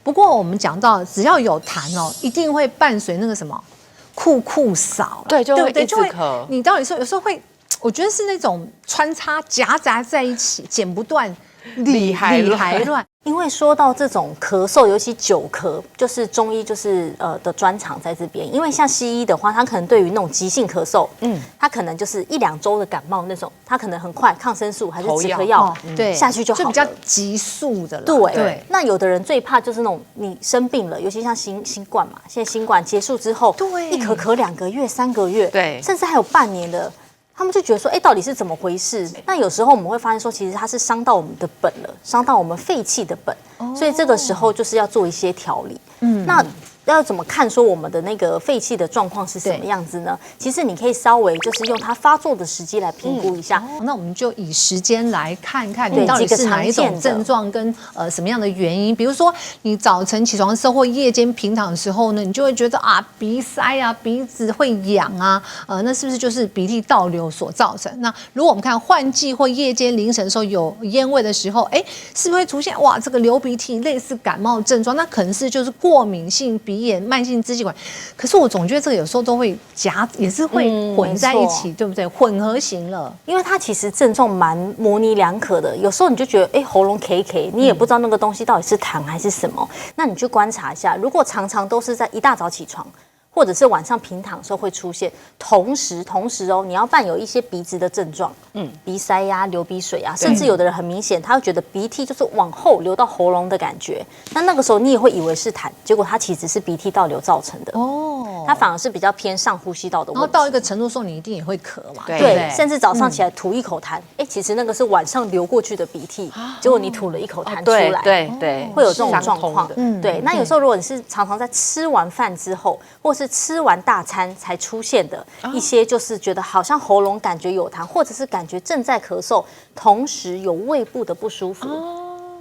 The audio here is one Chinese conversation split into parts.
不过我们讲到，只要有痰哦，一定会伴随那个什么酷扫，对，就会不对？一直咳。你到底说有时候会，我觉得是那种穿插夹杂在一起，剪不断，理还乱。因为说到这种咳嗽，尤其久咳，就是中医就是的专长在这边。因为像西医的话，他可能对于那种急性咳嗽，他可能就是1、2周的感冒那种，他可能很快抗生素还是止咳药，对，下去就好了，比较急速的了。对。那有的人最怕就是那种你生病了，尤其像新冠嘛，现在新冠结束之后，对，一咳2个月、3个月，对，甚至还有半年的。他们就觉得说，到底是怎么回事？那有时候我们会发现说，其实它是伤到我们的本了，伤到我们肺气的本，所以这个时候就是要做一些调理。那要怎么看说我们的那个肺气的状况是什么样子呢？其实你可以稍微就是用它发作的时机来评估一下。那我们就以时间来看看你到底是哪一种症状跟什么样的原因。比如说你早晨起床的时候或夜间平躺的时候呢，你就会觉得啊鼻塞啊，鼻子会痒啊，那是不是就是鼻涕倒流所造成？那如果我们看换季或夜间凌晨的时候有烟味的时候，是不是会出现哇这个流鼻涕类似感冒症状？那可能是就是过敏性鼻炎、慢性支气管。可是我总觉得这个有时候都会也是会混在一起，对不对？混合型了，因为它其实症状蛮模棱两可的，有时候你就觉得喉咙 K， 你也不知道那个东西到底是痰还是什么。那你去观察一下，如果常常都是在一大早起床，或者是晚上平躺的时候会出现，同时哦，你要伴有一些鼻子的症状，鼻塞呀、流鼻水啊，甚至有的人很明显，他会觉得鼻涕就是往后流到喉咙的感觉。那个时候你也会以为是痰，结果它其实是鼻涕倒流造成的。它反而是比较偏上呼吸道的问题。然后到一个程度的时候，你一定也会咳嘛，对，甚至早上起来吐一口痰，其实那个是晚上流过去的鼻涕，结果你吐了一口痰出来，对，会有这种状况。对，那有时候如果你是常常在吃完饭之后，或是吃完大餐才出现的一些，就是觉得好像喉咙感觉有痰，或者是感觉正在咳嗽，同时有胃部的不舒服。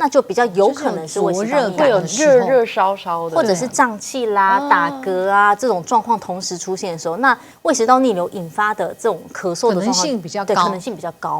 那就比较有可能是胃食道逆流，会有热烧的，或者是胀气啦、打嗝啊这种状况同时出现的时候，那胃食道逆流引发的这种咳嗽的状况，可能性比较高。对，可能性比较高。